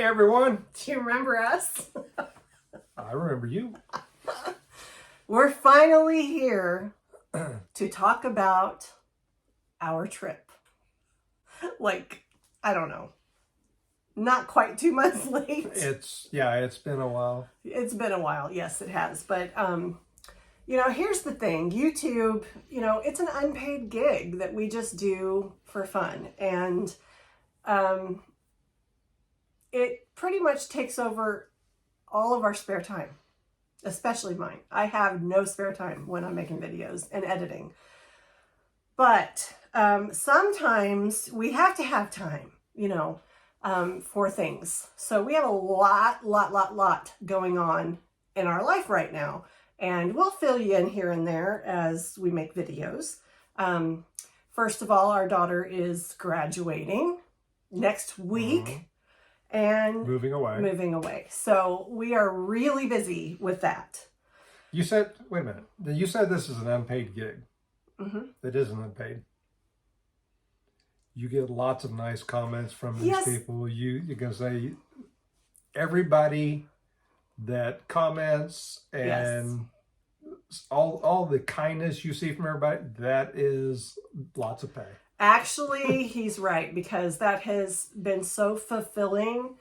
everyone. Do you remember us? I remember you. We're finally here to talk about our trip. Like, I don't know. Not quite 2 months late. It's been a while. It's been a while. Yes, it has. But, here's the thing. YouTube, it's an unpaid gig that we just do for fun. And it pretty much takes over all of our spare time, especially mine. I have no spare time when I'm making videos and editing. But sometimes we have to have time, for things. So we have a lot going on in our life right now. And we'll fill you in here and there as we make videos. First of all, our daughter is graduating next week and moving away. So we are really busy with that. You said, wait a minute. You said this is an unpaid gig. It isn't unpaid. You get lots of nice comments from these people. You can say everybody that comments and all the kindness you see from everybody, that is lots of pay. Actually, he's right, because that has been so fulfilling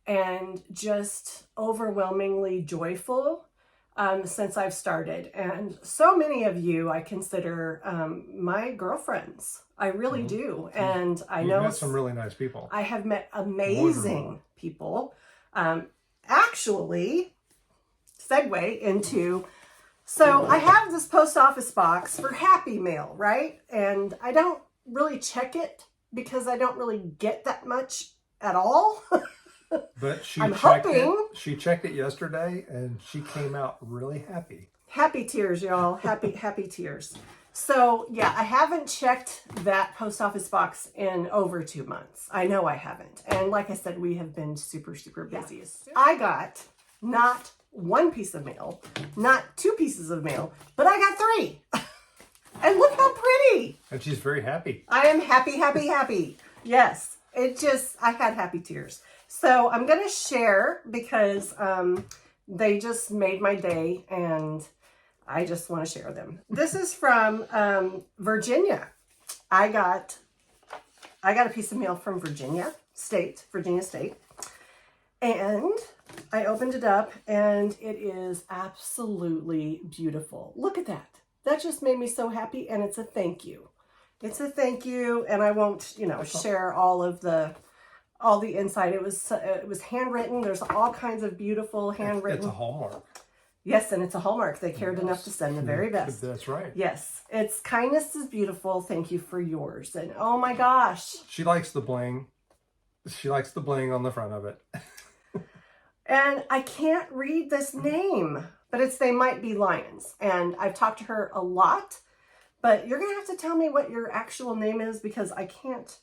and just overwhelmingly joyful since I've started. And so many of you I consider my girlfriends. I really do. And I know met some really nice people. I have met amazing people. Actually, segue into, so I have this post office box for Happy Mail, right? And I don't really check it because I don't really get that much at all. But she checked it yesterday and she came out really happy. Happy tears, y'all. Happy tears. So yeah, I haven't checked that post office box in over 2 months. I know I haven't. And like I said, we have been super busy. I got not one piece of mail, not 2 pieces of mail, but I got 3. And look how pretty. And she's very happy. I am happy. Yes. I had happy tears. So I'm going to share because they just made my day and I just want to share them. This is from Virginia. I got a piece of mail from Virginia State. And I opened it up and it is absolutely beautiful. Look at that. That just made me so happy, and it's a thank you. It's a thank you, and I won't, share all the inside. It was handwritten. There's all kinds of beautiful handwritten. It's a Hallmark. Yes, and it's a Hallmark. They cared enough to send the very best. That's right. Yes, it's kindness is beautiful. Thank you for yours. And oh my gosh, she likes the bling. She likes the bling on the front of it. And I can't read this name, but they might be lions. And I've talked to her a lot, but you're gonna have to tell me what your actual name is because I can't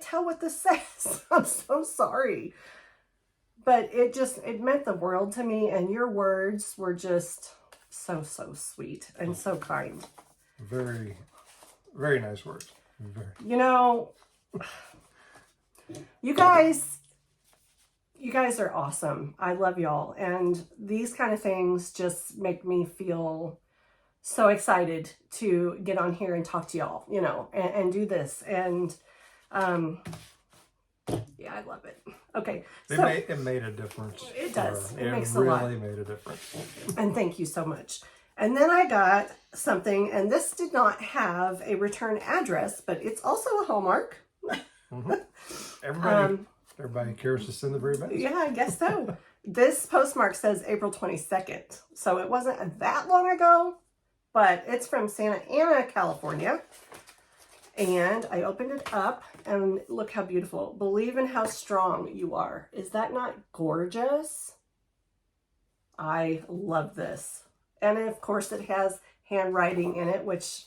tell what this says. I'm so sorry. But it meant the world to me, and your words were just so sweet and so kind. Very, very nice words. You guys are awesome. I love y'all. And these kind of things just make me feel so excited to get on here and talk to y'all, and do this. And yeah, I love it. Okay. It made a difference. It does. It makes really a lot. made a difference. And thank you so much. And then I got something, and this did not have a return address, but it's also a Hallmark. Everybody cares to send the very best. Yeah, I guess so. This postmark says April 22nd. So it wasn't that long ago, but it's from Santa Ana, California. And I opened it up and look how beautiful. Believe in how strong you are. Is that not gorgeous? I love this. And of course it has handwriting in it, which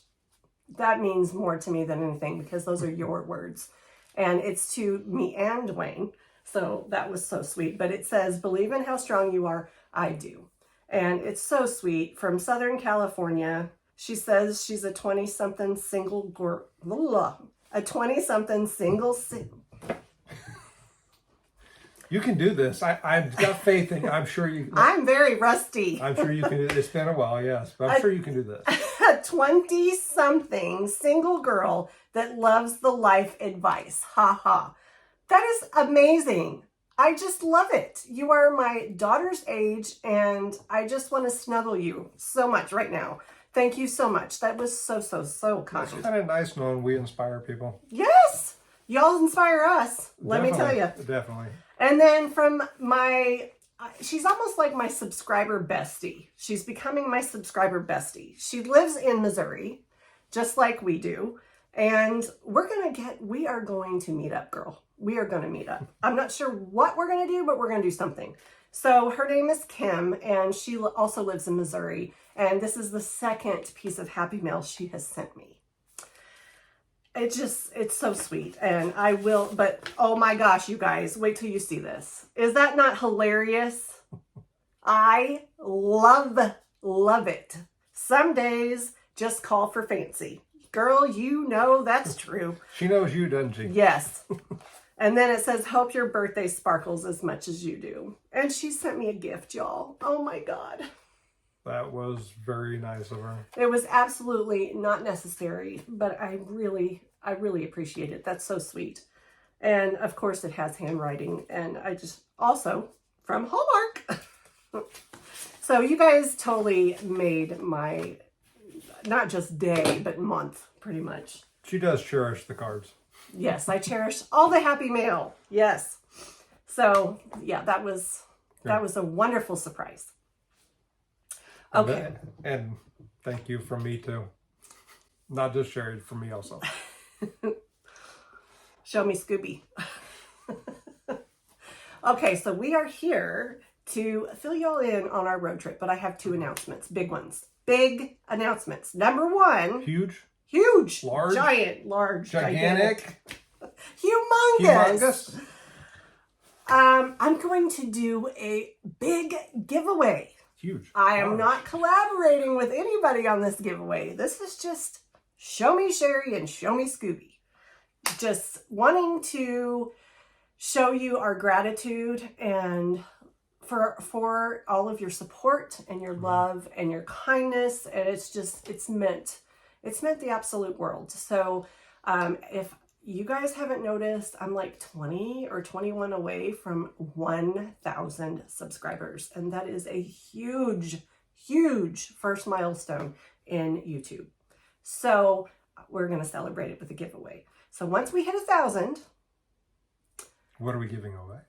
that means more to me than anything because those are your words. And it's to me and Dwayne. So that was so sweet. But it says, believe in how strong you are. I do. And it's so sweet. From Southern California. She says she's a 20-something single You can do this. I've got faith in you. I'm sure you. I'm very rusty. I'm sure you can. It's been a while, yes, but I'm sure you can do this. A 20-something single girl that loves the life advice. Ha ha. That is amazing. I just love it. You are my daughter's age, and I just want to snuggle you so much right now. Thank you so much. That was so kind. It's kind of nice knowing we inspire people. Yes. Y'all inspire us. Let me tell you. Definitely. And then from she's almost like my subscriber bestie. She's becoming my subscriber bestie. She lives in Missouri, just like we do. And we are going to meet up, girl. We are going to meet up. I'm not sure what we're going to do, but we're going to do something. So her name is Kim, and she also lives in Missouri. And this is the second piece of Happy Mail she has sent me. It's so sweet. And but oh my gosh, you guys, wait till you see this. Is that not hilarious? I love it. Some days just call for fancy. Girl, you know that's true. She knows you, doesn't she? Yes. And then it says, hope your birthday sparkles as much as you do. And she sent me a gift, y'all. Oh my God. That was very nice of her. It was absolutely not necessary, but I really appreciate it. That's so sweet. And of course it has handwriting, and I just also from Hallmark. So you guys totally made my, not just day, but month pretty much. She does cherish the cards. Yes, I cherish all the Happy Mail. Yes. So yeah, that was a wonderful surprise. Okay. And thank you from me too. Not just Sherry, from me also. Show me Scooby. Okay, so we are here to fill y'all in on our road trip, but I have two announcements, big ones. Big announcements. Number one. Huge. Large. Giant. Large. Gigantic. Humongous. I'm going to do a big giveaway. Huge. I am not collaborating with anybody on this giveaway. This is just show me Sherry and show me Scooby. Just wanting to show you our gratitude and for all of your support and your love and your kindness. And it's meant the absolute world. So if you guys haven't noticed, I'm like 20 or 21 away from 1,000 subscribers. And that is a huge first milestone in YouTube. So we're going to celebrate it with a giveaway. So once we hit 1,000. What are we giving away?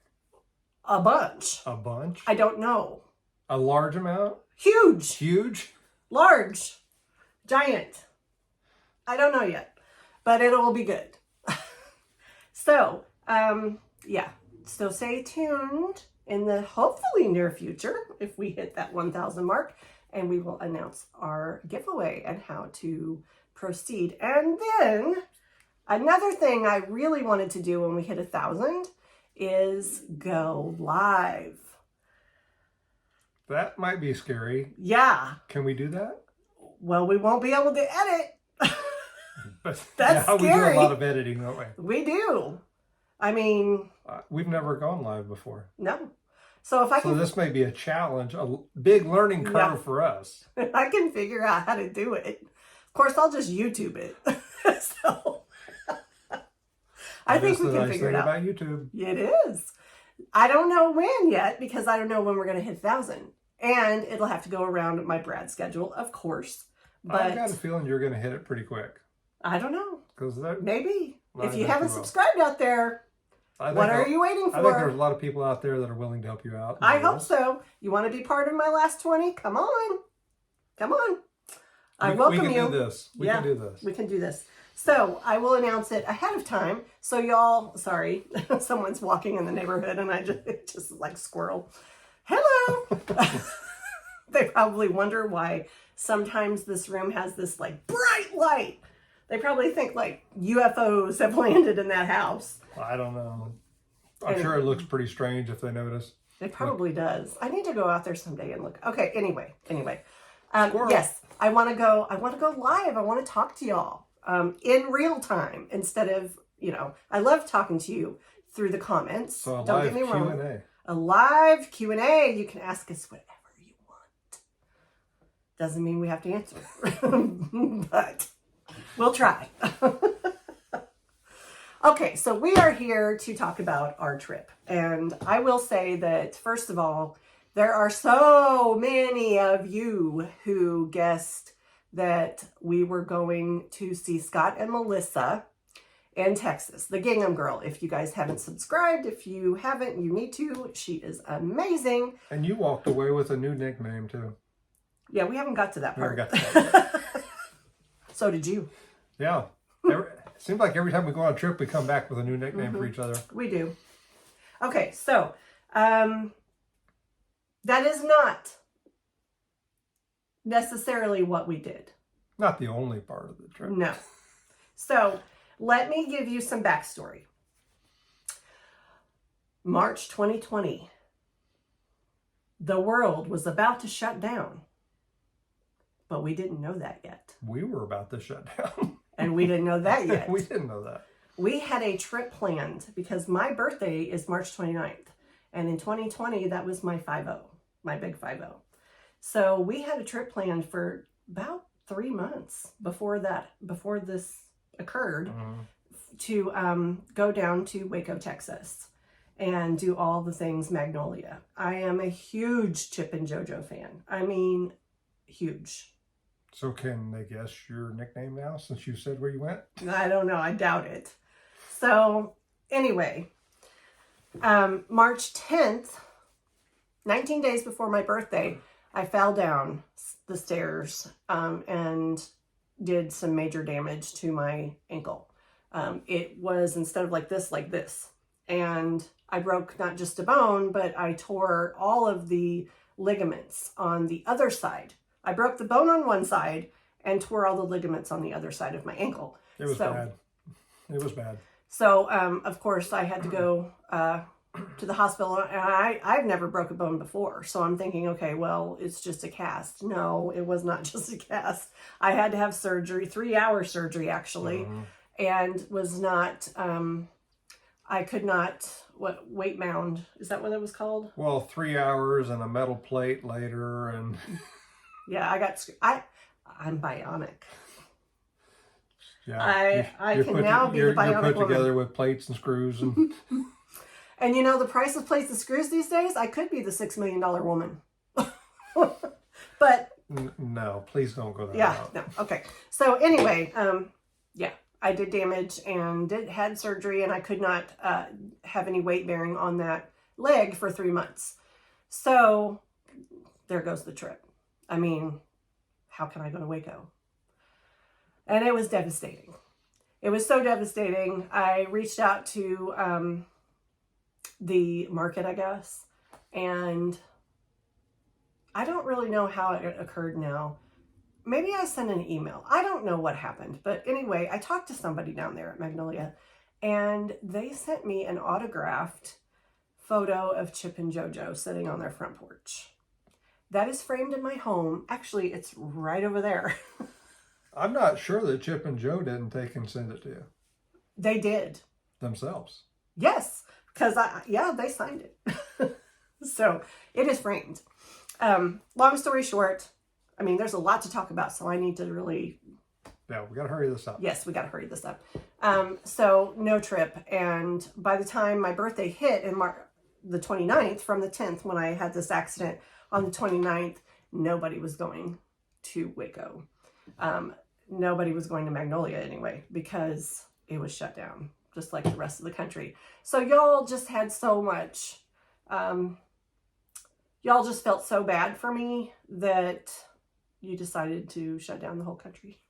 A bunch. A bunch? I don't know. A large amount? Huge. Huge? Large. Giant. I don't know yet, but it'll be good. So, yeah. So stay tuned in the hopefully near future if we hit that 1,000 mark, and we will announce our giveaway and how to proceed. And then another thing I really wanted to do when we hit 1,000 is go live. That might be scary. Yeah. Can we do that? Well, we won't be able to edit. But that's yeah, scary. We do a lot of editing, don't we? We do. I mean, we've never gone live before. No. So this may be a challenge, a big learning curve for us. If I can figure out how to do it, of course, I'll just YouTube it. So I think we can figure it out. About YouTube. It is. I don't know when yet, because I don't know when we're going to hit 1,000, and it'll have to go around my Brad schedule, of course. But I've got a feeling you're going to hit it pretty quick. I don't know. Maybe. If you haven't subscribed out there, what are you waiting for? I think there's a lot of people out there that are willing to help you out. I hope so. You want to be part of my last 20? Come on. Come on. I welcome you. We can do this. We can do this. We can do this. So I will announce it ahead of time. So y'all, sorry, someone's walking in the neighborhood and it just like squirrel. Hello. They probably wonder why sometimes this room has this like bright light. They probably think like UFOs have landed in that house. I don't know. I'm sure it looks pretty strange if they notice. It probably does. I need to go out there someday and look. Okay. Anyway. Yes, I want to go live. I want to talk to y'all in real time instead of, I love talking to you through the comments. So a Don't live get me wrong. Q&A. A live Q&A. You can ask us whatever you want. Doesn't mean we have to answer. But we'll try. Okay, so we are here to talk about our trip. And I will say that, first of all, there are so many of you who guessed that we were going to see Scott and Melissa in Texas, the Gingham Girl. If you guys haven't subscribed, if you haven't, you need to. She is amazing. And you walked away with a new nickname, too. Yeah, we haven't got to that part. Never got to that. So did you. Yeah. Seems like every time we go on a trip, we come back with a new nickname for each other. We do. Okay, so that is not necessarily what we did. Not the only part of the trip. No. So let me give you some backstory. March 2020, the world was about to shut down, but we didn't know that yet. We were about to shut down. And we didn't know that yet. We didn't know that. We had a trip planned because my birthday is March 29th. And in 2020, that was my 5-0, my big 5-0. So we had a trip planned for about 3 months before this occurred to go down to Waco, Texas and do all the things Magnolia. I am a huge Chip and JoJo fan. I mean, huge. So can they guess your nickname now since you said where you went? I don't know. I doubt it. So anyway, March 10th, 19 days before my birthday, I fell down the stairs and did some major damage to my ankle. It was, instead of like this. And I broke not just a bone, but I tore all of the ligaments on the other side. I broke the bone on one side and tore all the ligaments on the other side of my ankle. It was bad. It was bad. So, of course, I had to go to the hospital. And I've never broke a bone before. So I'm thinking, okay, well, it's just a cast. No, it was not just a cast. I had to have surgery, 3-hour surgery, actually. And was not, I could not, weight mound. Is that what it was called? Well, 3 hours and a metal plate later and... Yeah, I'm bionic. Yeah, I can now be the bionic You're put woman. together with plates and screws. And And you know, the price of plates and screws these days, I could be the $6 million woman. But... No, please don't go that route. No, okay. So anyway, yeah, I did damage and had surgery, and I could not have any weight bearing on that leg for 3 months. So there goes the trip. I mean, how can I go to Waco? And it was devastating. It was so devastating. I reached out to the market, I guess, and I don't really know how it occurred now. Maybe I sent an email. I don't know what happened. But anyway, I talked to somebody down there at Magnolia, and they sent me an autographed photo of Chip and JoJo sitting on their front porch. That is framed in my home. Actually, it's right over there. I'm not sure that Chip and Joe didn't take and send it to you. They did. Themselves. Yes, because they signed it. So it is framed. Long story short, I mean, there's a lot to talk about, so I need to really... Yeah, we got to hurry this up. Yes, we got to hurry this up. So no trip. And by the time my birthday hit in the 29th, from the 10th when I had this accident, on the 29th, nobody was going to Waco. Nobody was going to Magnolia anyway, because it was shut down, just like the rest of the country. So y'all just had so much, y'all just felt so bad for me that you decided to shut down the whole country.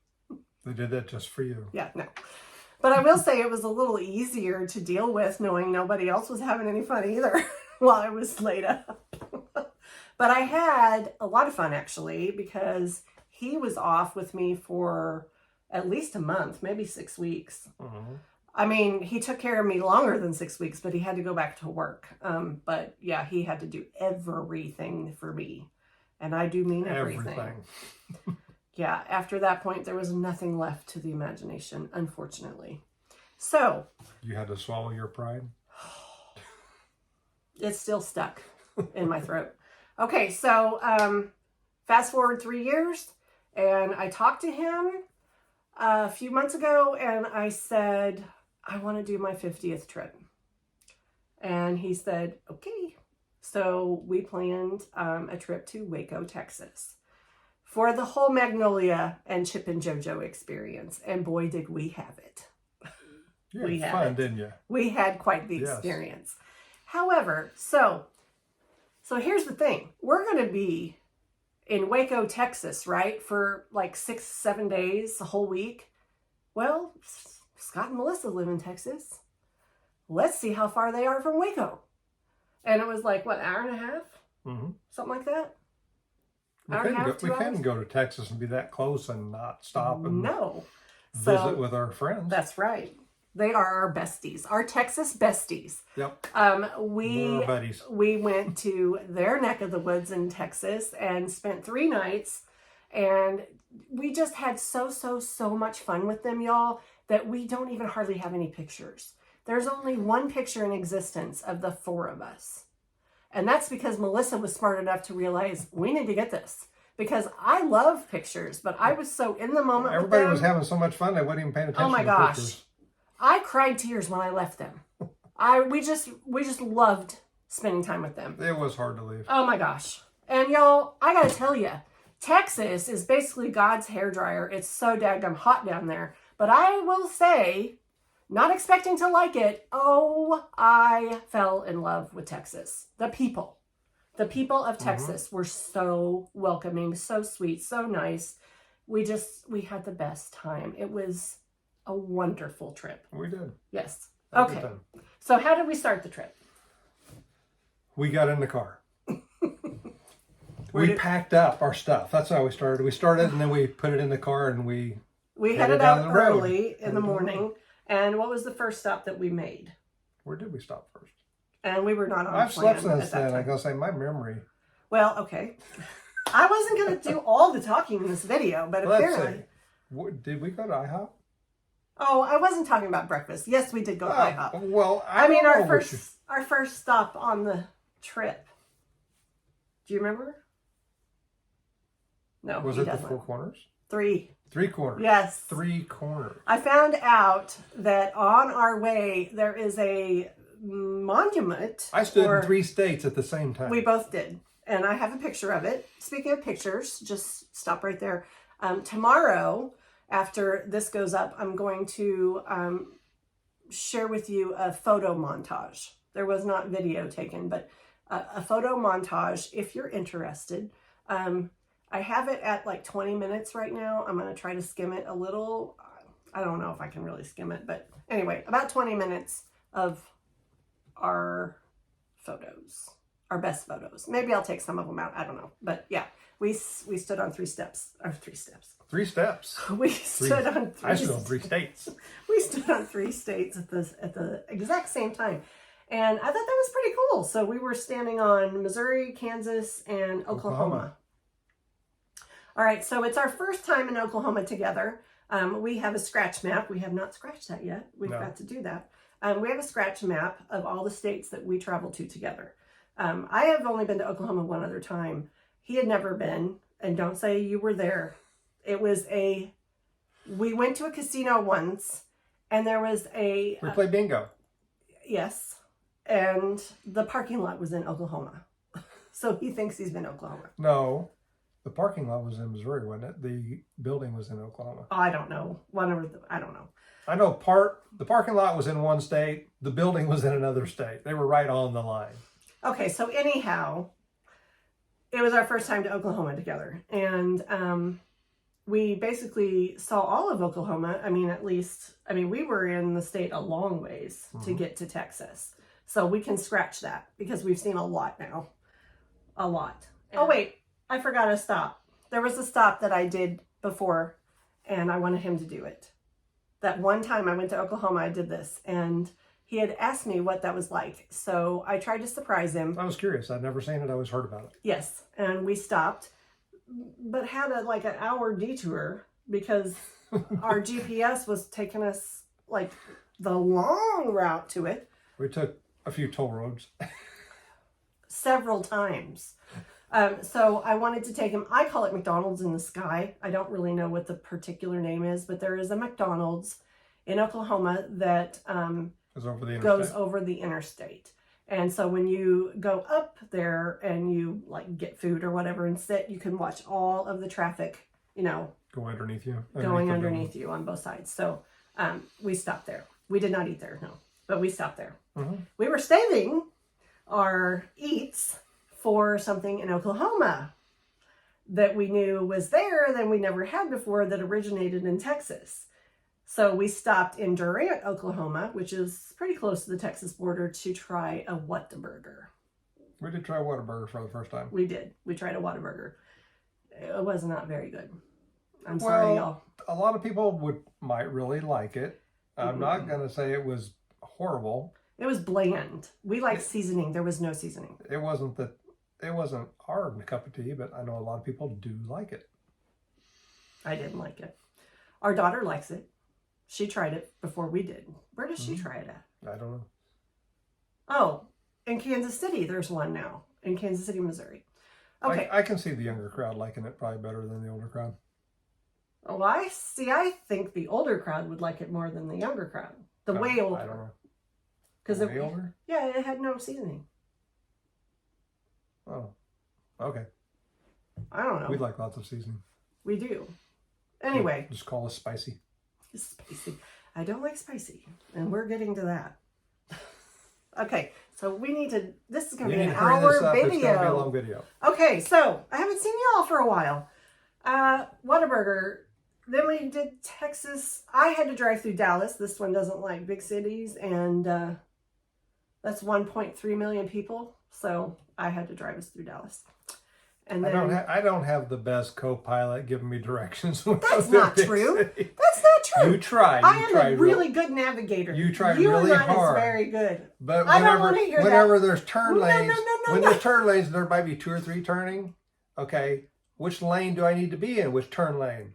They did that just for you. Yeah, no. But I will say it was a little easier to deal with knowing nobody else was having any fun either while I was laid up. But I had a lot of fun, actually, because he was off with me for at least a month, maybe 6 weeks. I mean, he took care of me longer than 6 weeks, but he had to go back to work. But yeah, he had to do everything for me. And I do mean everything. Yeah, after that point, there was nothing left to the imagination, unfortunately. So. You had to swallow your pride? It's still stuck in my throat. Okay, so fast forward 3 years, and I talked to him a few months ago, and I said, I want to do my 50th trip. And he said, okay. So we planned a trip to Waco, Texas for the whole Magnolia and Chip and JoJo experience. And boy, did we have it. You had fun, didn't you? We had quite the experience. However, so here's the thing. We're going to be in Waco, Texas, right? For like 6-7 days, a whole week. Well, Scott and Melissa live in Texas. Let's see how far they are from Waco. And it was like, what, hour and a half? Mm-hmm. Something like that? We couldn't go to Texas and be that close and not stop and visit with our friends. That's right. They are our besties, our Texas besties. Yep. We're our buddies. We went to their neck of the woods in Texas and spent 3 nights. And we just had so much fun with them, y'all, that we don't even hardly have any pictures. There's only one picture in existence of the 4 of us. And that's because Melissa was smart enough to realize we need to get this. Because I love pictures, but I was so in the moment. Everybody was having so much fun they wasn't even paying attention to pictures. I cried tears when I left them. We just loved spending time with them. It was hard to leave. Oh my gosh. And y'all, I gotta tell you, Texas is basically God's hairdryer. It's so daggum hot down there. But I will say, not expecting to like it, oh, I fell in love with Texas. The people of Texas were so welcoming, so sweet, so nice. We had the best time. It was a wonderful trip. We did. Yes. Okay. So how did we start the trip? We got in the car. We packed up our stuff. That's how we started. We started and then we put it in the car and we headed out early in the morning. And what was the first stop that we made? Where did we stop first? And we were not on I've slept since then. I'm going to say my memory. Well, okay. I wasn't going to do all the talking in this video, but apparently. Did we go to IHOP? Oh, I wasn't talking about breakfast. Yes, we did go to IHOP. Well, our first stop on the trip. Do you remember? No, was it the 4 corners? 3. 3 corners. Yes. 3 corners. I found out that on our way there is a monument. I stood in 3 states at the same time. We both did. And I have a picture of it. Speaking of pictures, just stop right there. Tomorrow, after this goes up, I'm going to share with you a photo montage. There was not video taken, but a photo montage if you're interested. I have it at like 20 minutes right now. I'm going to try to skim it a little. I don't know if I can really skim it, but anyway, about 20 minutes of our photos, our best photos. Maybe I'll take some of them out. I don't know. But yeah, we stood on 3 steps. Or 3 steps. 3 steps. We stood on 3 I stood on 3 states. We stood on 3 states at the exact same time. And I thought that was pretty cool. So we were standing on Missouri, Kansas, and Oklahoma. All right, so it's our first time in Oklahoma together. We have a scratch map. We have not scratched that yet. We've got to do that. We have a scratch map of all the states that we travel to together. I have only been to Oklahoma one other time. He had never been, and don't say you were there. We went to a casino once, and there was we played bingo. Yes, and the parking lot was in Oklahoma. So he thinks he's been to Oklahoma. No. The parking lot was in Missouri, wasn't it? The building was in Oklahoma. I don't know. I don't know. I know the parking lot was in one state. The building was in another state. They were right on the line. Okay, so anyhow, it was our first time to Oklahoma together. And we basically saw all of Oklahoma. We were in the state a long ways to get to Texas. So we can scratch that because we've seen a lot now. A lot. Oh, wait. I forgot a stop. There was a stop that I did before, and I wanted him to do it. That one time I went to Oklahoma, I did this, and he had asked me what that was like. So I tried to surprise him. I was curious. I'd never seen it. I always heard about it. Yes, and we stopped, but had an hour detour because our GPS was taking us like the long route to it. We took a few toll roads. several times. So I wanted to take him. I call it McDonald's in the Sky. I don't really know what the particular name is, but there is a McDonald's in Oklahoma that goes over the interstate. And so when you go up there and you like get food or whatever and sit, you can watch all of the traffic, you know, go underneath you, going underneath you on both sides. So we stopped there. We did not eat there, no, but we stopped there. We were saving our eats for something in Oklahoma that we knew was there that we never had before that originated in Texas. So we stopped in Durant, Oklahoma, which is pretty close to the Texas border, to try a Whataburger. We did try a Whataburger for the first time. We did. We tried a Whataburger. It was not very good. I'm sorry, y'all. A lot of people might really like it. I'm not going to say it was horrible. It was bland. We like seasoning. There was no seasoning. It wasn't our cup of tea, but I know a lot of people do like it. I didn't like it. Our daughter likes it. She tried it before we did. Where does she try it at? I don't know. Oh, in Kansas City, there's one now. In Kansas City, Missouri. Okay. I can see the younger crowd liking it probably better than the older crowd. Oh, I think the older crowd would like it more than the younger crowd. Way older. I don't know. Because way older? Yeah, it had no seasoning. Oh, okay. I don't know. We like lots of seasoning. We do. Anyway. Just call us spicy. Spicy. I don't like spicy. And we're getting to that. Okay, so this is going to be an hour video. It's going to be a long video. Okay, so I haven't seen y'all for a while. Whataburger. Then we did Texas. I had to drive through Dallas. This one doesn't like big cities. And that's 1.3 million people. So I had to drive us through Dallas. And then, I don't have the best co-pilot giving me directions. That's not true. That's not true. You tried. I am a really good navigator. You tried really hard. You are not as very good. But I don't want to hear whenever there's turn lanes, no, there's turn lanes, there might be 2 or 3 turning. Okay, which lane do I need to be in? Which turn lane?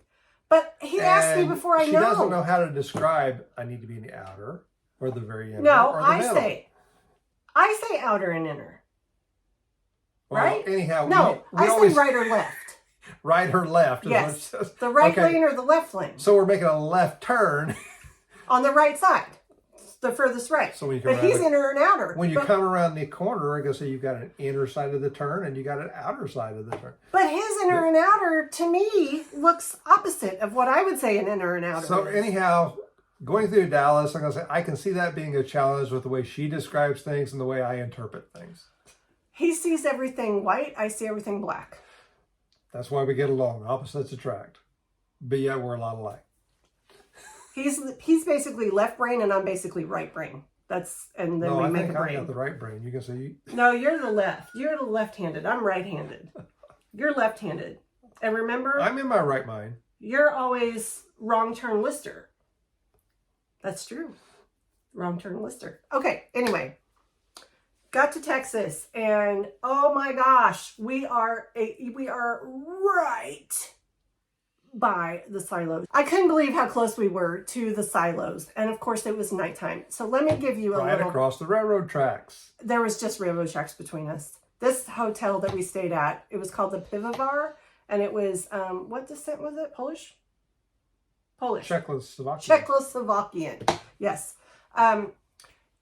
But he asked me before I know. She doesn't know how to describe. I need to be in the outer or the very inner. No, or the middle. I say outer and inner. Well, right? Anyhow, no, I say right or left. Right or left? Yes, the right lane or the left lane. So we're making a left turn on the right side, the furthest right. So when you but he's inner and outer. When you come around the corner, I guess you've got an inner side of the turn and you got an outer side of the turn. But his inner and outer, to me, looks opposite of what I would say an inner and outer. So anyhow, going through Dallas, I'm gonna say I can see that being a challenge with the way she describes things and the way I interpret things. He sees everything white. I see everything black. That's why we get along. Opposites attract. But yet we're a lot alike. He's basically left brain and I'm basically right brain. And then we make a brain. I got the right brain. You can say No, you're the left. You're the left-handed. I'm right-handed. You're left-handed. And remember, I'm in my right mind. You're always wrong turn lister. That's true. Wrong turn lister. Okay, anyway. Got to Texas and oh my gosh, we are right by the silos. I couldn't believe how close we were to the silos. And of course it was nighttime. So let me give you a right little... across the railroad tracks. There was just railroad tracks between us. This hotel that we stayed at, it was called the Pivovar. And it was, what descent was it? Polish? Czechoslovakian. Yes.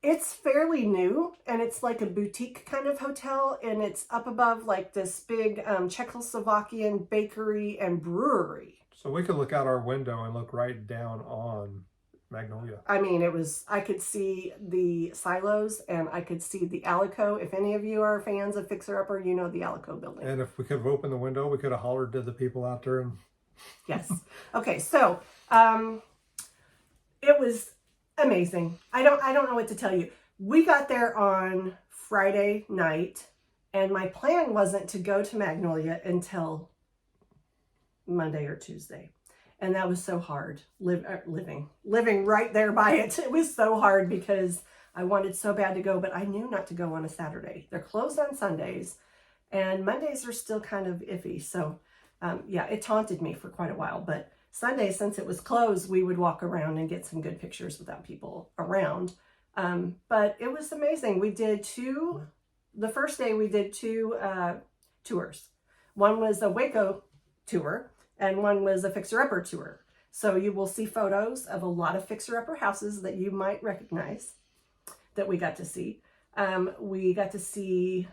It's fairly new, and it's like a boutique kind of hotel, and it's up above like this big Czechoslovakian bakery and brewery. So we could look out our window and look right down on Magnolia. I mean, I could see the silos, and I could see the Alico. If any of you are fans of Fixer Upper, you know the Alico building. And if we could have opened the window, we could have hollered to the people out there. And yes. Okay, so it was amazing. I don't know what to tell you. We got there on Friday night, and my plan wasn't to go to Magnolia until Monday or Tuesday. And that was so hard, living right there by it. It was so hard because I wanted so bad to go, but I knew not to go on a Saturday. They're closed on Sundays, and Mondays are still kind of iffy. So yeah, it taunted me for quite a while, but Sunday, since it was closed, we would walk around and get some good pictures without people around. But it was amazing. We did 2 the first day we did 2 tours. One was a Waco tour and one was a fixer-upper tour. So you will see photos of a lot of fixer-upper houses that you might recognize that we got to see. We got to see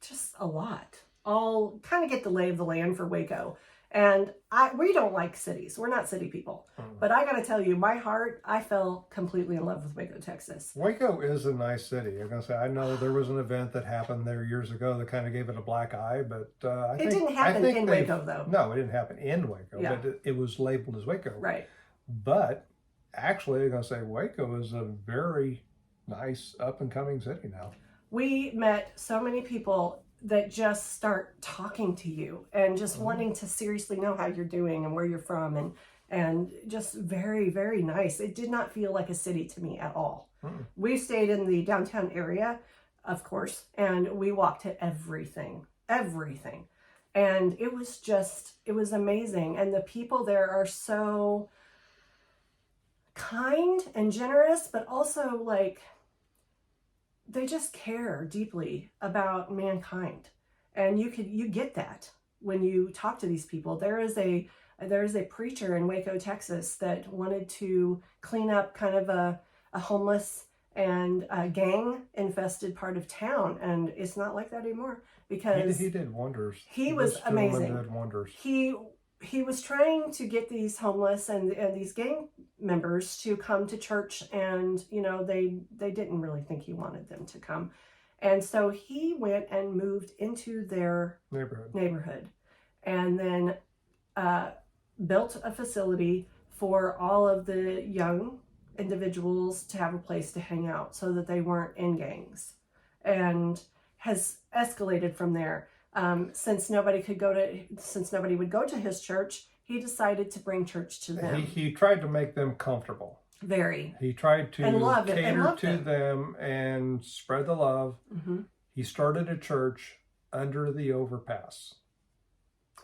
just a lot. All kind of get the lay of the land for Waco. And we don't like cities. We're not city people. But I got to tell you, my heart, I fell completely in love with Waco, Texas. Waco is a nice city. I'm going to say, I know there was an event that happened there years ago that kind of gave it a black eye, but it didn't happen in Waco, though. No, it didn't happen in Waco, but it was labeled as Waco. Right. But actually, I'm going to say Waco is a very nice up-and-coming city now. We met so many people that just start talking to you and just wanting to seriously know how you're doing and where you're from, and just very, very nice. It did not feel like a city to me at all. We stayed in the downtown area, of course, and we walked to everything. And it was amazing. And the people there are so kind and generous, but also like, they just care deeply about mankind. And you get that when you talk to these people. There is a preacher in Waco, Texas that wanted to clean up kind of a homeless and a gang infested part of town, and it's not like that anymore because he did wonders. He was amazing. Did wonders. He was trying to get these homeless and these gang members to come to church, and they didn't really think he wanted them to come, and so he went and moved into their neighborhood and then built a facility for all of the young individuals to have a place to hang out so that they weren't in gangs, and has escalated from there. Since nobody would go to his church, he decided to bring church to them. He tried to make them comfortable. Very. He tried to cater to them and spread the love. He started a church under the overpass,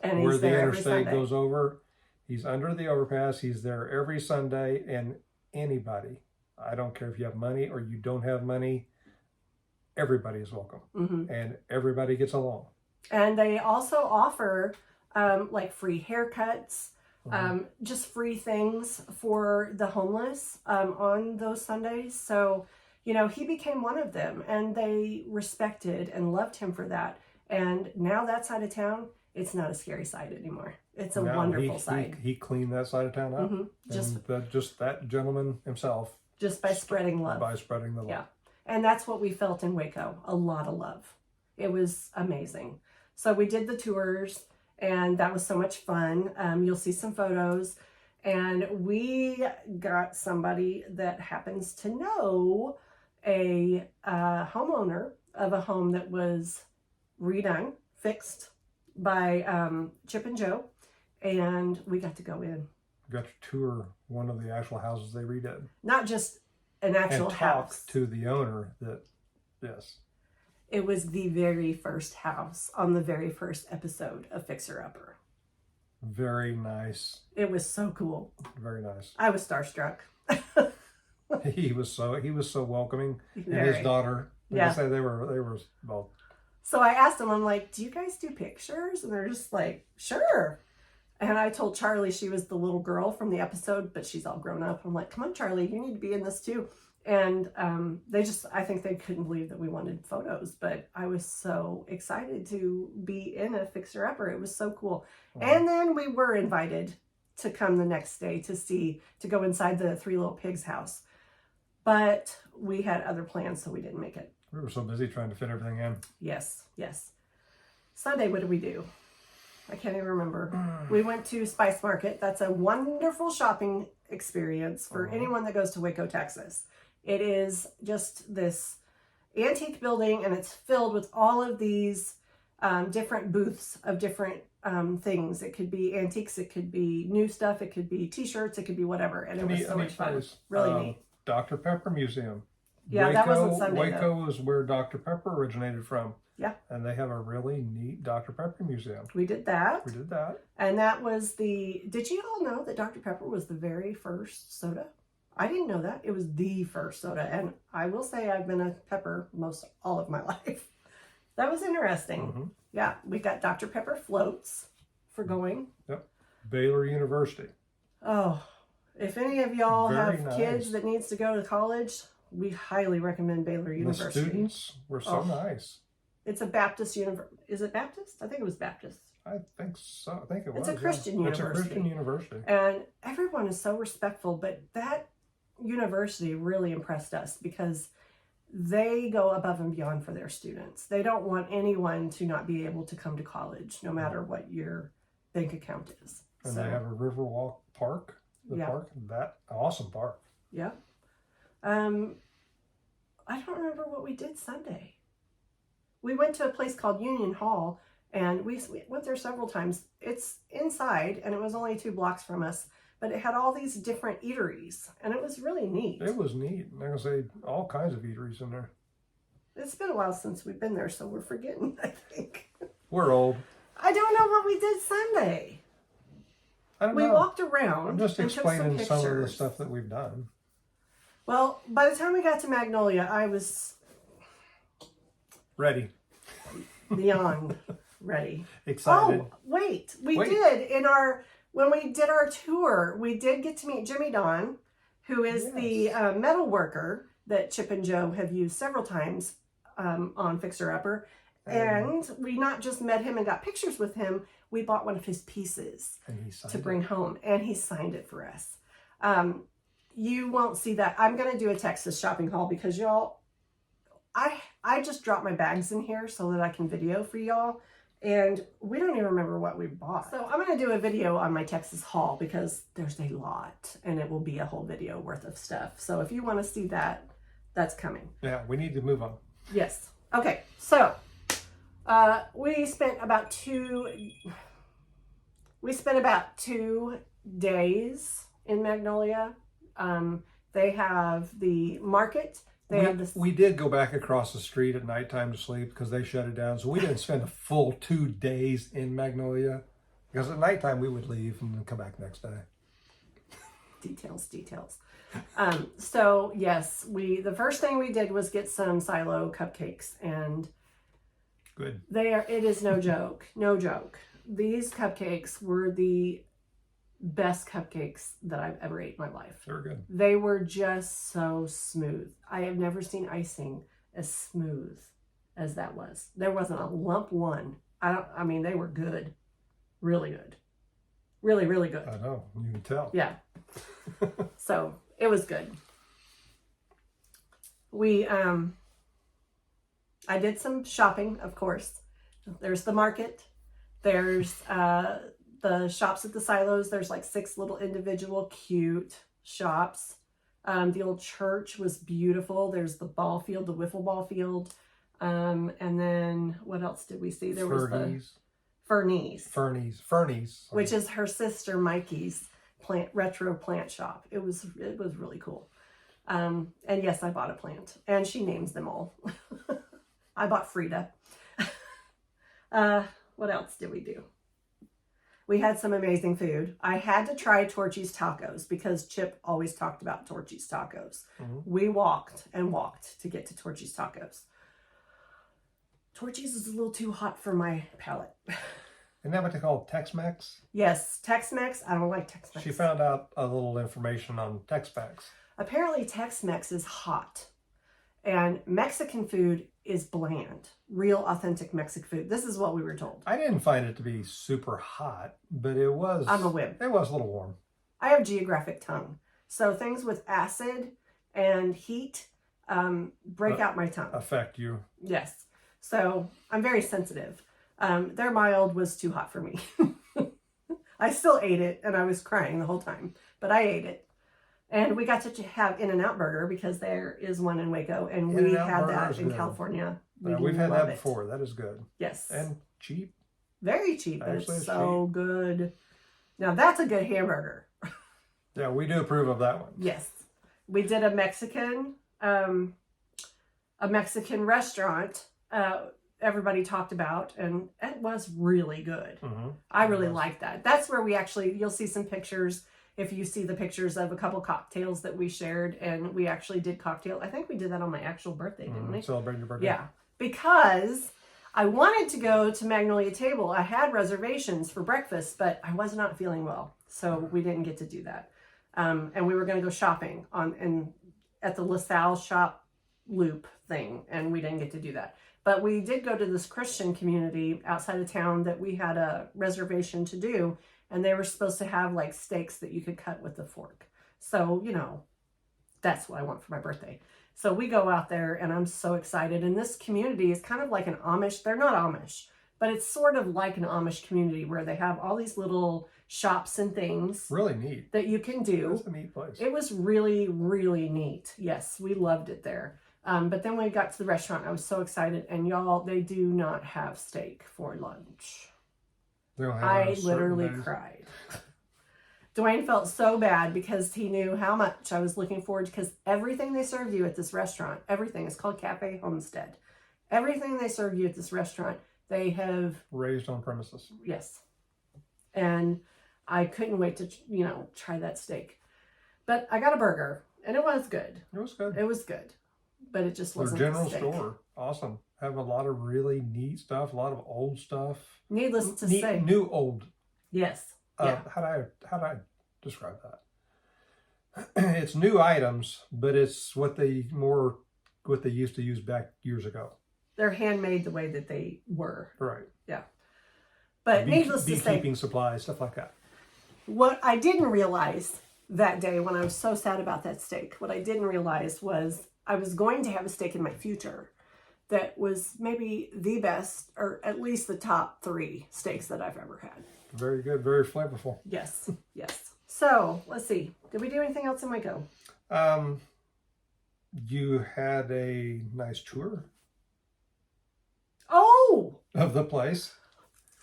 and where the interstate goes over. He's under the overpass. He's there every Sunday, and anybody, I don't care if you have money or you don't have money, everybody is welcome, and everybody gets along. And they also offer like free haircuts, just free things for the homeless on those Sundays. So, he became one of them, and they respected and loved him for that. And now that side of town, it's not a scary side anymore. It's a wonderful side. He cleaned that side of town up. Just that gentleman himself. Just by spreading love. By spreading the love. Yeah. And that's what we felt in Waco. A lot of love. It was amazing. So we did the tours, and that was so much fun. You'll see some photos. And we got somebody that happens to know a homeowner of a home that was redone, fixed by Chip and Joe. And we got to go in. We got to tour one of the actual houses they redid. Not just an actual house. Talk to the owner that, yes. It was the very first house on the very first episode of Fixer Upper. Very nice. It was so cool. Very nice. I was starstruck. He was so welcoming. And his daughter. Like I said, they were both. So I asked them, I'm like, do you guys do pictures? And they're just like, sure. And I told Charlie she was the little girl from the episode, but she's all grown up. I'm like, come on, Charlie, you need to be in this too. And I think they couldn't believe that we wanted photos, but I was so excited to be in a fixer-upper. It was so cool. And then we were invited to come the next day to go inside the Three Little Pigs house. But we had other plans, so we didn't make it. We were so busy trying to fit everything in. Yes. Sunday, what did we do? I can't even remember. We went to Spice Market. That's a wonderful shopping experience for anyone that goes to Waco, Texas. It is just this antique building, and it's filled with all of these different booths of different things. It could be antiques, it could be new stuff, it could be t-shirts, it could be whatever. And it was so much fun. Really neat. Dr. Pepper Museum. Yeah, that wasn't Sunday. Waco is where Dr. Pepper originated from. Yeah. And they have a really neat Dr. Pepper museum. We did that. And that was did you all know that Dr. Pepper was the very first soda? I didn't know that. It was the first soda. And I will say I've been a Pepper most all of my life. That was interesting. Mm-hmm. Yeah, we got Dr. Pepper floats for going. Yep. Baylor University. Oh, if any of y'all Very have nice. kids that needs to go to college, we highly recommend Baylor University. The students were so nice. It's a Baptist university. Is it Baptist? I think it was Baptist. I think so. I think it was. It's a Christian university. It's a Christian university. And everyone is so respectful, but that university really impressed us because they go above and beyond for their students. They don't want anyone to not be able to come to college, no matter what your bank account is. And they have a Riverwalk Park. Park, that awesome park. Yeah. I don't remember what we did Sunday. We went to a place called Union Hall, and we went there several times. It's inside, and it was only 2 blocks from us, but it had all these different eateries, and it was really neat. It was neat. I'm going to say all kinds of eateries in there. It's been a while since we've been there, so we're forgetting, I think. We're old. I don't know what we did Sunday. I don't know. We walked around. I'm just explaining some of the pictures. stuff that we've done. Well, by the time we got to Magnolia, I was ready. Beyond ready. Excited. Oh, wait. We did when we did our tour, we did get to meet Jimmy Don, who is the metal worker that Chip and Joe have used several times on Fixer Upper. And we not just met him and got pictures with him, we bought one of his pieces to bring home, and he signed it for us. You won't see that. I'm going to do a Texas shopping haul because y'all, I just dropped my bags in here so that I can video for y'all, and we don't even remember what we bought. So I'm going to do a video on my Texas haul because there's a lot, and it will be a whole video worth of stuff. So if you want to see that, that's coming. Yeah, we need to move on. Yes. Okay, so we spent about 2 days in Magnolia. They have the market. We did go back across the street at nighttime to sleep because they shut it down. So we didn't spend a full 2 days in Magnolia because at nighttime we would leave and then come back next day. Details. So yes, the first thing we did was get some silo cupcakes, and good. It is no joke. No joke. These cupcakes were the best cupcakes that I've ever ate in my life. They're good. They were just so smooth. I have never seen icing as smooth as that was. There wasn't a lump one. I mean, they were good. Really good. Really, really good. I know. You can tell. Yeah. So it was good. I did some shopping, of course. There's the market. There's the shops at the silos. There's like 6 little individual cute shops. The old church was beautiful. There's the ball field, the wiffle ball field. And then what else did we see? There was the Fernie's, which is her sister Mikey's retro plant shop. It was really cool. And yes, I bought a plant, and she names them all. I bought Frida. What else did we do? We had some amazing food. I had to try Torchy's tacos because Chip always talked about Torchy's tacos. Mm-hmm. We walked and walked to get to Torchy's tacos. Torchy's is a little too hot for my palate. Isn't that what they call Tex-Mex? Yes, Tex-Mex. I don't like Tex-Mex. She found out a little information on Tex-Mex. Apparently Tex-Mex is hot, and Mexican food is bland. Real authentic Mexican food. This is what we were told. I didn't find it to be super hot, but it was... I'm a whim. It was a little warm. I have geographic tongue. So things with acid and heat break out my tongue. Affect you. Yes. So I'm very sensitive. Their mild was too hot for me. I still ate it, and I was crying the whole time, but I ate it. And we got to have In-N-Out Burger because there is one in Waco, and we had that in California. We've had that before. That is good. Yes. And cheap. Very cheap, but it's so good. Now that's a good hamburger. Yeah, we do approve of that one. Yes. We did a Mexican restaurant everybody talked about, and it was really good. Mm-hmm. I really liked that. That's where you'll see some pictures. if you see the pictures of a couple cocktails that we shared, and we actually did cocktail. I think we did that on my actual birthday, didn't we? Celebrating your birthday. Yeah, because I wanted to go to Magnolia Table. I had reservations for breakfast, but I was not feeling well, so we didn't get to do that. And we were going to go shopping at the LaSalle shop loop thing, and we didn't get to do that. But we did go to this Christian community outside of town that we had a reservation to do, and they were supposed to have like steaks that you could cut with a fork. So, you know, that's what I want for my birthday. So we go out there, and I'm so excited. And this community is kind of like an Amish. They're not Amish, but it's sort of like an Amish community where they have all these little shops and things. Really neat. That you can do. It's a neat place. It was really, really neat. Yes, we loved it there. But then when we got to the restaurant, I was so excited. And y'all, they do not have steak for lunch. They don't have I literally cried. Dwayne felt so bad because he knew how much I was looking forward to, because everything they serve you at this restaurant, everything is called Cafe Homestead. Everything they serve you at this restaurant, they have raised on premises. Yes. And I couldn't wait to, you know, try that steak. But I got a burger, and it was good. It was good. It was good. But it just wasn't Their general the steak. store. Awesome. Have a lot of really neat stuff, a lot of old stuff. Needless to say. New old. Yes. Yeah. How do I describe that? It's new items, but it's what they used to use back years ago. They're handmade the way that they were. Right. Yeah. But needless to say, beekeeping supplies, stuff like that. What I didn't realize that day when I was so sad about that steak, what I didn't realize was I was going to have a steak in my future that was maybe the best, or at least the top 3 steaks that I've ever had. Very good, very flavorful. Yes, yes. So, let's see. Did we do anything else in Waco? You had a nice tour Oh! of the place.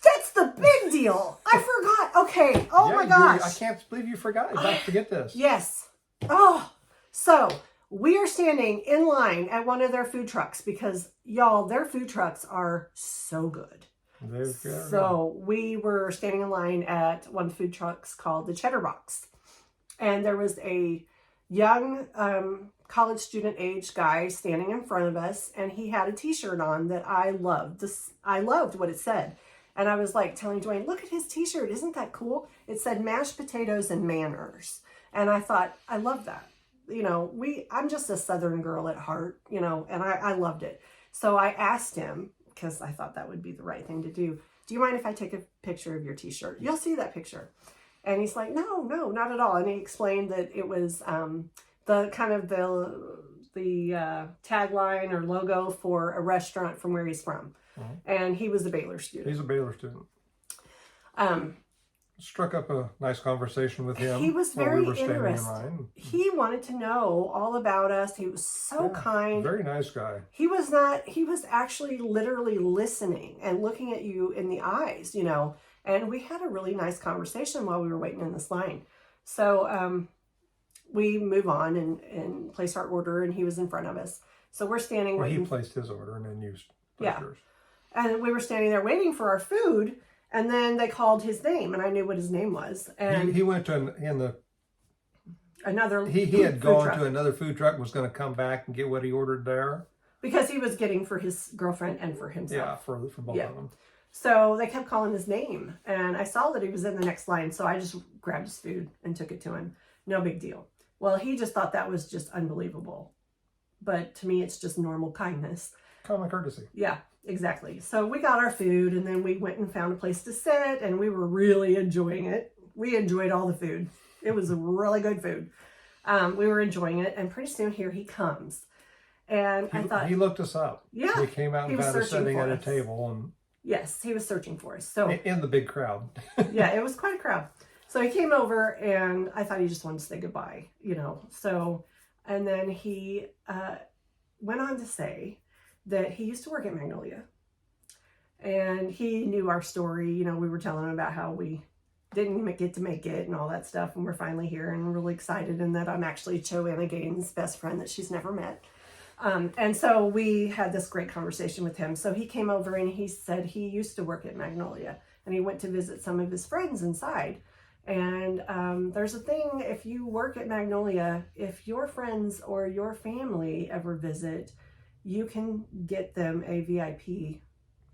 That's the big deal. I forgot. Okay. Oh my gosh. I can't believe you forgot. You about to forget this. Yes. Oh, so we are standing in line at one of their food trucks because, y'all, their food trucks are so good. So we were standing in line at one of the food trucks called the Cheddar Box. And there was a young college student age guy standing in front of us, and he had a t-shirt on that I loved. I loved what it said. And I was like telling Dwayne, look at his t-shirt. Isn't that cool? It said mashed potatoes and manners. And I thought, I love that. You know, I'm just a Southern girl at heart, you know, and I loved it. So I asked him, because I thought that would be the right thing to do. Do you mind if I take a picture of your t-shirt? You'll see that picture. And he's like, no, not at all. And he explained that it was the kind of the tagline or logo for a restaurant from where he's from. Mm-hmm. And he was a Baylor student. He's a Baylor student. Struck up a nice conversation with him. He was very interested. In line. He wanted to know all about us. He was so kind. Very nice guy. He was actually literally listening and looking at you in the eyes, you know. And we had a really nice conversation while we were waiting in this line. So we move on and place our order, and he was in front of us. So we're standing waiting. He placed his order and then you placed yours. And we were standing there waiting for our food, and then they called his name, and I knew what his name was. And he went to another. He had gone to another food truck and was going to come back and get what he ordered there. Because he was getting for his girlfriend and for himself. Yeah, for both of them. So they kept calling his name, and I saw that he was in the next line, so I just grabbed his food and took it to him. No big deal. Well, he just thought that was just unbelievable. But to me, it's just normal kindness. Common courtesy. Yeah, exactly. So we got our food, and then we went and found a place to sit, and we were really enjoying it. We enjoyed all the food. It was really good food. We were enjoying it, and pretty soon here he comes. And I thought... He looked us up. Yeah. He came out and found us sitting at a table. And yes, he was searching for us. So in the big crowd. Yeah, it was quite a crowd. So he came over, and I thought he just wanted to say goodbye, you know. So, and then he went on to say that he used to work at Magnolia. And he knew our story. You know, we were telling him about how we didn't get to make it and all that stuff. And we're finally here and really excited. And that I'm actually Joanna Gaines' best friend that she's never met. And so we had this great conversation with him. So he came over and he said he used to work at Magnolia. And he went to visit some of his friends inside. And there's a thing, if you work at Magnolia, if your friends or your family ever visit, you can get them a VIP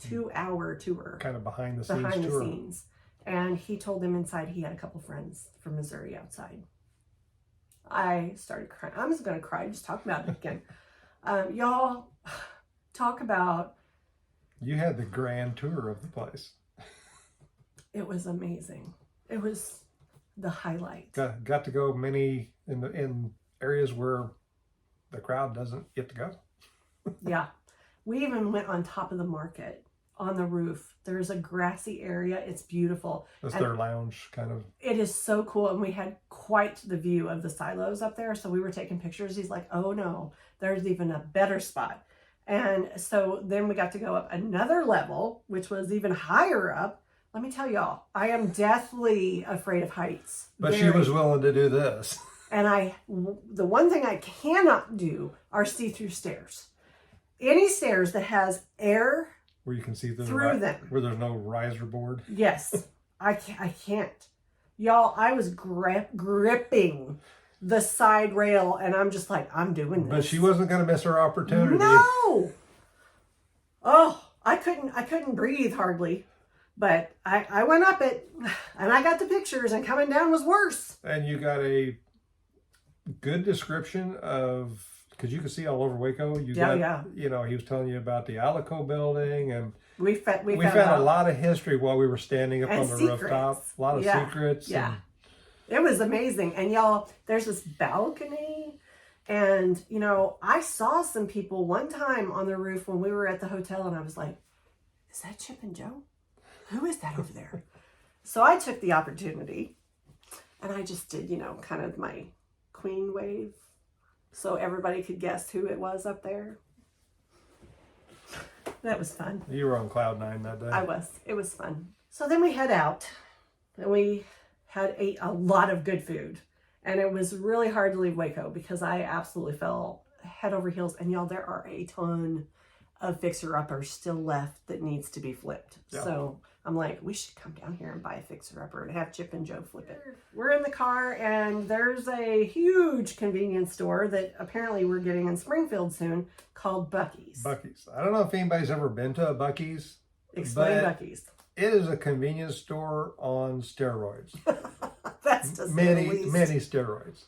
2-hour tour. Kind of behind the scenes tour. And he told them inside he had a couple friends from Missouri outside. I started crying. I'm just going to cry just talking about it again. Y'all, talk about... You had the grand tour of the place. It was amazing. It was the highlight. Got to go many in areas where the crowd doesn't get to go. Yeah. We even went on top of the market on the roof. There's a grassy area. It's beautiful. That's their lounge kind of. It is so cool. And we had quite the view of the silos up there. So we were taking pictures. He's like, oh no, there's even a better spot. And so then we got to go up another level, which was even higher up. Let me tell y'all, I am deathly afraid of heights. But she was willing to do this. And the one thing I cannot do are see-through stairs. Any stairs that has air where you can see through them, where there's no riser board. Yes, I can't. Y'all, I was gripping the side rail, and I'm just like, I'm doing this. But she wasn't going to miss her opportunity. No. Oh, I couldn't breathe hardly. But I went up it, and I got the pictures, and coming down was worse. And you got a good description of, because you can see all over Waco. You know, he was telling you about the Alico building, and we found a lot of history while we were standing up on the rooftop. A lot of secrets. Yeah. It was amazing. And y'all, there's this balcony. And, you know, I saw some people one time on the roof when we were at the hotel, and I was like, is that Chip and Joe? Who is that over there? So I took the opportunity, and I just did, you know, kind of my queen wave, so everybody could guess who it was up there. That was fun. You were on cloud 9 that day. I was. It was fun. So then we head out, and we ate a lot of good food. And it was really hard to leave Waco because I absolutely fell head over heels. And y'all, there are a ton of fixer-uppers still left that needs to be flipped. Yeah. So I'm like, we should come down here and buy a fixer-upper and have Chip and Joe flip it. We're in the car, and there's a huge convenience store that apparently we're getting in Springfield soon called Buc-ee's. Buc-ee's. I don't know if anybody's ever been to a Buc-ee's. Explain Buc-ee's. It is a convenience store on steroids. That's just many steroids.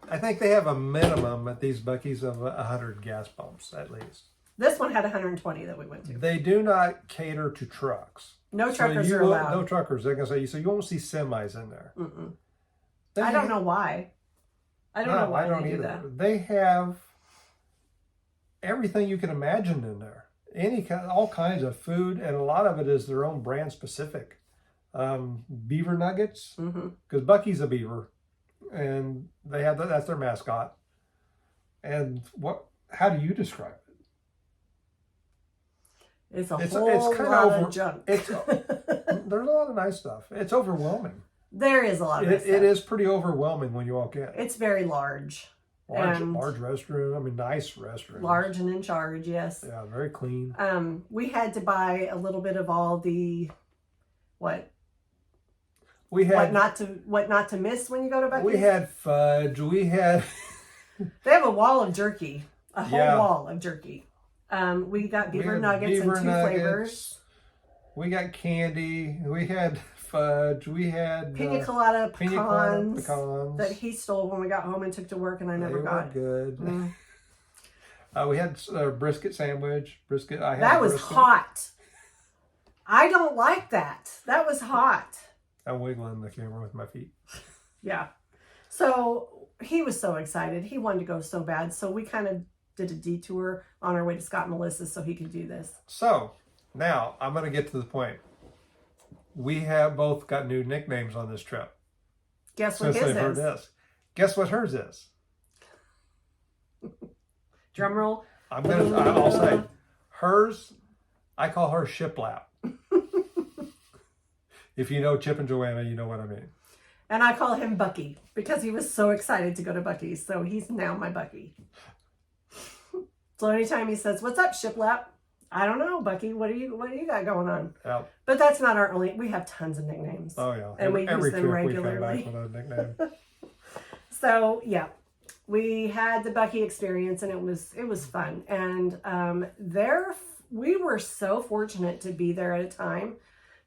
I think they have a minimum at these Buc-ee's of 100 gas pumps at least. This one had 120 that we went to. They do not cater to trucks. No truckers are allowed. No truckers. They're going to say, so you won't see semis in there. Mm-mm. I don't know why. I don't know why they do that. They have everything you can imagine in there. All kinds of food, and a lot of it is their own brand specific. Beaver nuggets, because Buc-ee's a beaver, and they have that's their mascot. And how do you describe it? It's a whole lot of junk. There's a lot of nice stuff. It's overwhelming. There is a lot of nice stuff. It is pretty overwhelming when you walk in. It's very large. Large restroom. I mean, nice restroom. Large and in charge, yes. Yeah, very clean. We had to buy a little bit of all the what not to miss when you go to Buc-ee's. We had fudge. We had. They have a wall of jerky. A whole wall of jerky. We got beaver nuggets in 2 flavors. We got candy. We had fudge. We had pina colada pecans that he stole when we got home and took to work, and I never got. They were good. We had a brisket sandwich. That was hot. I don't like that. That was hot. I'm wiggling the camera with my feet. Yeah. So he was so excited. He wanted to go so bad. So we kind of did a detour on our way to Scott and Melissa's so he could do this. So now I'm going to get to the point. We have both got new nicknames on this trip. Guess what his is? Guess what hers is? Drum roll. I'll say hers. I call her Shiplap. If you know Chip and Joanna, you know what I mean. And I call him Buc-ee because he was so excited to go to Buc-ee's. So he's now my Buc-ee. So anytime he says, "What's up, Shiplap?" I don't know, Buc-ee. What do you got going on? Yep. But that's not our only. We have tons of nicknames. Oh yeah. And we use them regularly. We come back with a nickname. So yeah, we had the Buc-ee experience, and it was fun. And we were so fortunate to be there at a time.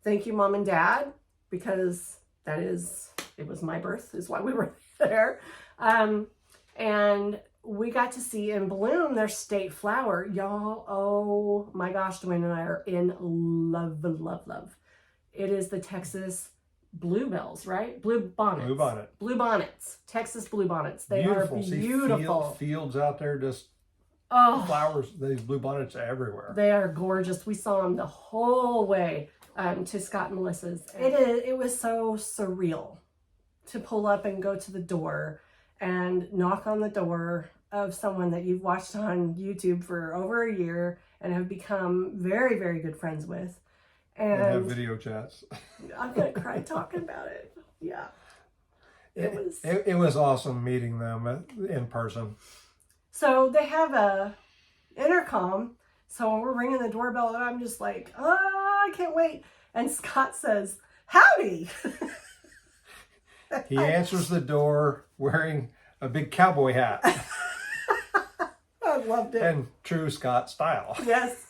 Thank you, Mom and Dad, because it was my birth is why we were there. And we got to see in bloom their state flower. Y'all, oh my gosh, Dwayne and I are in love, love, love. It is the Texas bluebells, right? Bluebonnets. Texas bluebonnets. They are beautiful. Fields out there, just flowers, these bluebonnets everywhere. They are gorgeous. We saw them the whole way to Scott and Melissa's. It was so surreal to pull up and go to the door and knock on the door of someone that you've watched on YouTube for over a year and have become very, very good friends with. And have video chats. I'm going to cry talking about it. Yeah. It was awesome meeting them in person. So they have a intercom. So we're ringing the doorbell and I'm just like, I can't wait. And Scott says, howdy. He answers the door wearing a big cowboy hat. I loved it. And true Scott style. Yes,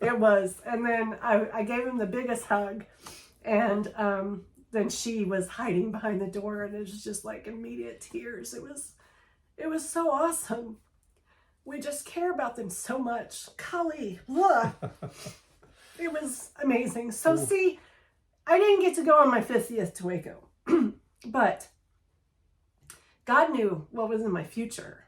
it was. And then I gave him the biggest hug. And then she was hiding behind the door and it was just like immediate tears. It was so awesome. We just care about them so much. Golly, look. It was amazing. So see, I didn't get to go on my 50th to Waco. But God knew what was in my future.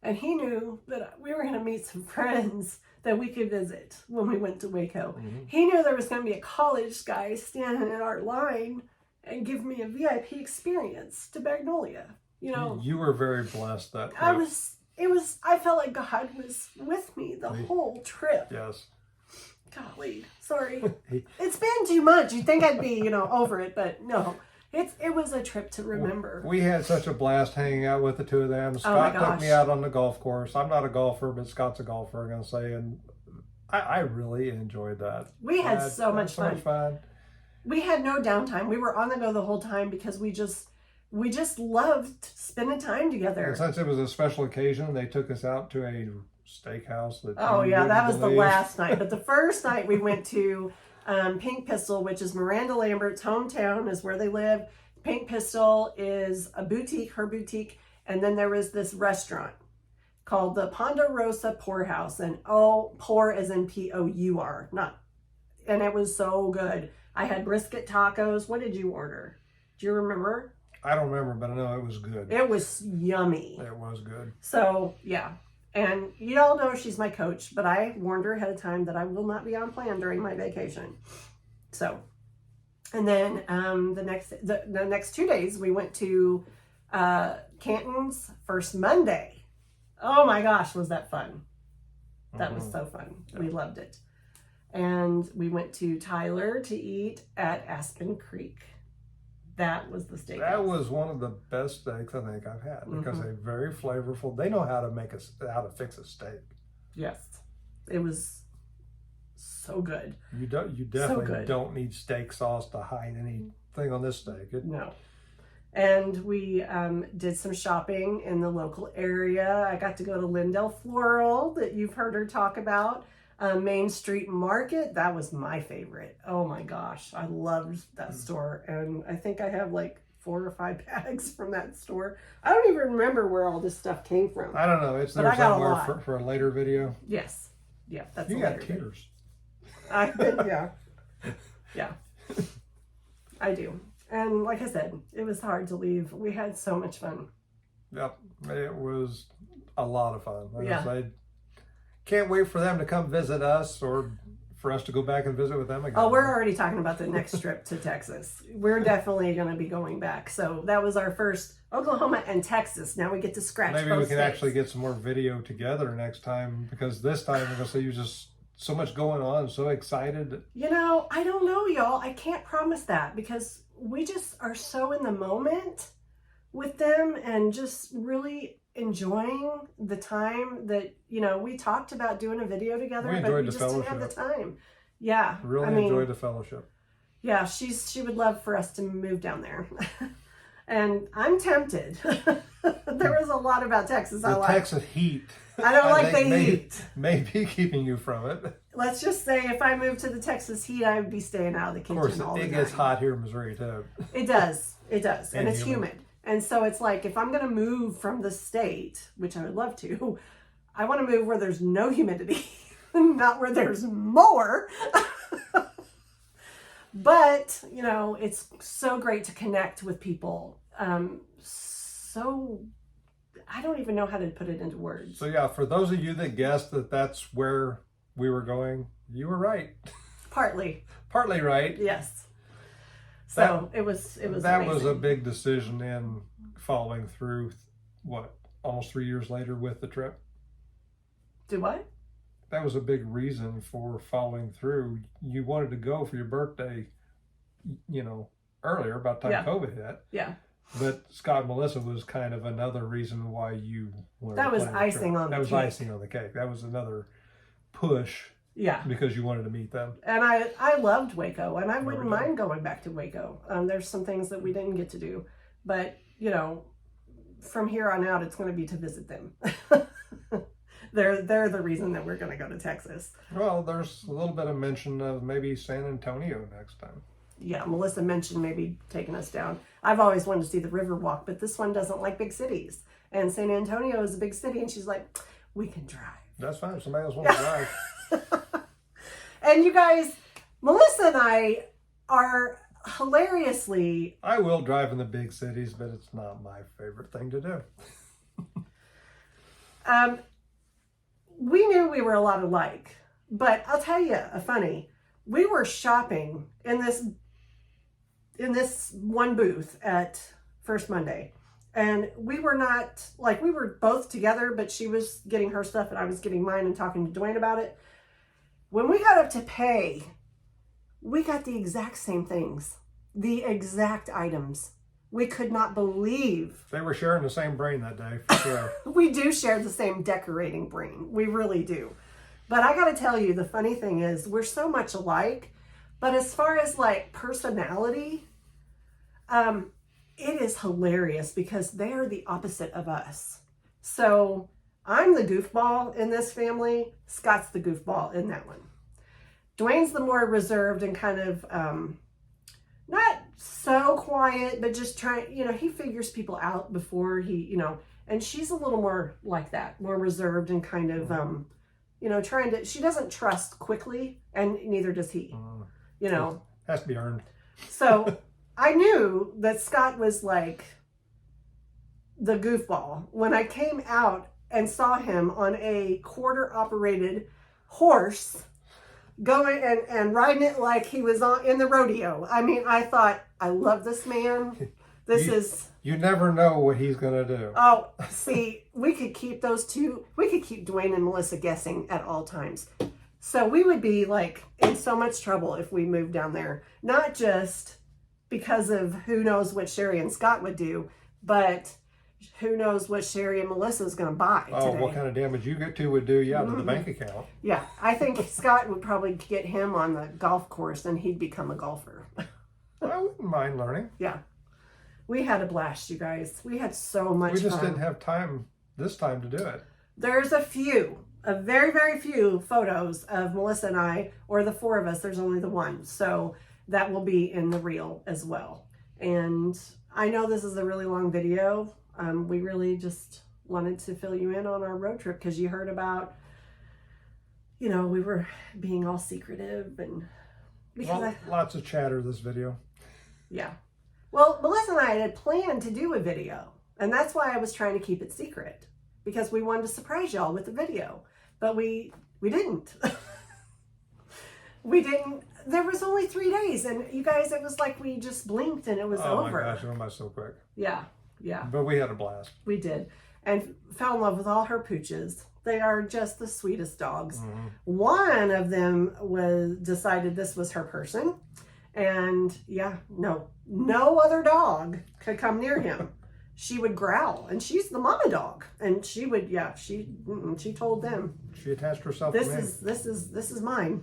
And he knew that we were going to meet some friends that we could visit when we went to Waco. Mm-hmm. He knew there was going to be a college guy standing in our line and give me a VIP experience to Magnolia. You know, you were very blessed that trip. I felt like God was with me the whole trip. Yes. Golly, sorry. It's been too much. You'd think I'd be, over it, but no. It was a trip to remember. We had such a blast hanging out with the two of them. Scott took me out on the golf course. I'm not a golfer, but Scott's a golfer, I'm going to say. And I really enjoyed that. We had so much fun. We had no downtime. We were on the go the whole time because we just loved spending time together. And since it was a special occasion, they took us out to a steakhouse. That was the last night. But the first night we went to Pink Pistol, which is Miranda Lambert's hometown, is where they live. Pink Pistol is a boutique, her boutique. And then there was this restaurant called the Ponderosa Poorhouse. And pour as in P-O-U-R. And it was so good. I had brisket tacos. What did you order? Do you remember? I don't remember, but I know it was good. It was yummy. It was good. So, yeah. And you all know she's my coach, but I warned her ahead of time that I will not be on plan during my vacation. So, and then the next 2 days, we went to Canton's first Monday. Oh my gosh, was that fun. That was so fun. Yeah. We loved it. And we went to Tyler to eat at Aspen Creek. That was the steak. That was one of the best steaks I think I've had because they're very flavorful. They know how to fix a steak. Yes, it was so good. You definitely don't need steak sauce to hide anything on this steak. No. And we did some shopping in the local area. I got to go to Lindell Floral that you've heard her talk about. Main Street Market, that was my favorite. Oh my gosh, I loved that store. And I think I have like 4 or 5 bags from that store. I don't even remember where all this stuff came from. I don't know. It's there somewhere for a later video. Yes. Yeah, that's you got tears. Yeah. Yeah. I do. And like I said, it was hard to leave. We had so much fun. Yep. It was a lot of fun. I can't wait for them to come visit us or for us to go back and visit with them again. Oh, we're already talking about the next trip to Texas. We're definitely going to be going back. So that was our first Oklahoma and Texas. Now we get to scratch Maybe both we can states. actually get some more video together next time because this time we're going to see you just so much going on, so excited. I don't know, y'all. I can't promise that because we just are so in the moment with them and just really enjoying the time that, you know, we talked about doing a video together, but we just didn't have the time. Yeah. Really enjoyed the fellowship. Yeah, she would love for us to move down there. And I'm tempted. There was a lot about Texas I like. The Texas heat. I don't like the heat. Maybe keeping you from it. Let's just say if I moved to the Texas heat, I would be staying out of the kitchen all the time. Of course, it gets hot here in Missouri, too. It does. It does. And it's humid. And so it's like, if I'm going to move from the state, which I would love to, I want to move where there's no humidity, not where there's more. But, you know, it's so great to connect with people. So, I don't even know how to put it into words. So, yeah, for those of you that guessed that that's where we were going, you were right. Partly. Partly right. Yes. So, it was that amazing. was a big decision in following through, what, almost 3 years later with the trip? Do what? That was a big reason for following through. You wanted to go for your birthday, you know, earlier, about the time COVID hit. Yeah. But Scott and Melissa was kind of another reason why you wanted that to was plan the icing trip. on the That was cake. icing on the cake. That was another push. Yeah. Because you wanted to meet them. And I loved Waco, and I wouldn't mind going back to Waco. There's some things that we didn't get to do. But, you know, from here on out, it's going to be to visit them. They're the reason that we're going to go to Texas. Well, there's a little bit of mention of maybe San Antonio next time. Yeah, Melissa mentioned maybe taking us down. I've always wanted to see the Riverwalk, but this one doesn't like big cities. And San Antonio is a big city, and she's like, we can drive. That's fine. Somebody else wants to drive. And you guys, Melissa and I are hilariously... I will drive in the big cities, but it's not my favorite thing to do. We knew we were a lot alike, but I'll tell you a funny. We were shopping in this one booth at First Monday, and we were not, like, we were both together, but she was getting her stuff and I was getting mine and talking to Dwayne about it. When we got up to pay, we got the exact same things, the exact items. We could not believe. They were sharing the same brain that day, for sure. We do share the same decorating brain. We really do. But I got to tell you, the funny thing is, we're so much alike. But as far as like personality, it is hilarious because they are the opposite of us. So I'm the goofball in this family. Scott's the goofball in that one. Dwayne's the more reserved and kind of not so quiet, but just trying, you know, he figures people out before he, you know, and she's a little more like that, more reserved and kind of, you know, she doesn't trust quickly, and neither does he, you know. Has to be earned. So I knew that Scott was like the goofball when I came out and saw him on a quarter operated horse going and riding it like he was in the rodeo. I mean, I thought, I love this man. You never know what he's going to do. Oh, see, we could keep Dwayne and Melissa guessing at all times. So we would be like in so much trouble if we moved down there. Not just because of who knows what Sherry and Scott would do, but who knows what Sherry and Melissa is going to buy today. Oh, what kind of damage you get to would do, to the bank account. Yeah, I think Scott would probably get him on the golf course and he'd become a golfer. I wouldn't mind learning. Yeah. We had a blast, you guys. We had so much fun. We just didn't have time this time to do it. There's a very, very few photos of Melissa and I, or the four of us. There's only the one. So that will be in the reel as well. And I know this is a really long video. We really just wanted to fill you in on our road trip because you heard about, you know, we were being all secretive and because lots of chatter this video. Yeah. Well, Melissa and I had planned to do a video, and that's why I was trying to keep it secret, because we wanted to surprise y'all with the video, but we didn't. We didn't. There was only 3 days, and you guys, it was like we just blinked and it was over. Oh my gosh, it went by so quick. Yeah, yeah. But we had a blast. We did, and fell in love with all her pooches. They are just the sweetest dogs. Mm-hmm. One of them decided this was her person. And yeah, no other dog could come near him. she would growl, and she's the mama dog, and she would, yeah, she told them, she attached herself this to me. this is mine.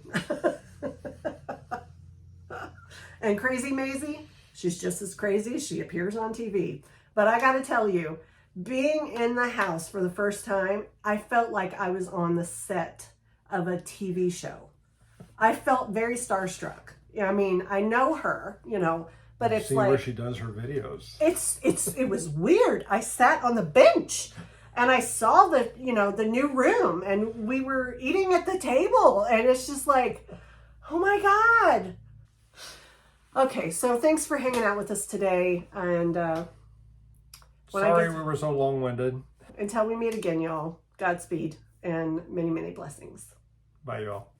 And Crazy Maisie, she's just as crazy. She appears on TV. But I got to tell you, being in the house for the first time, I felt like I was on the set of a TV show. I felt very starstruck. I mean, I know her, you know, but it's see like where she does her videos. It was weird. I sat on the bench and I saw the, you know, the new room, and we were eating at the table, and it's just like, oh my God. Okay, so thanks for hanging out with us today, and sorry we were so long-winded. Until we meet again, y'all, Godspeed and many, many blessings. Bye, y'all.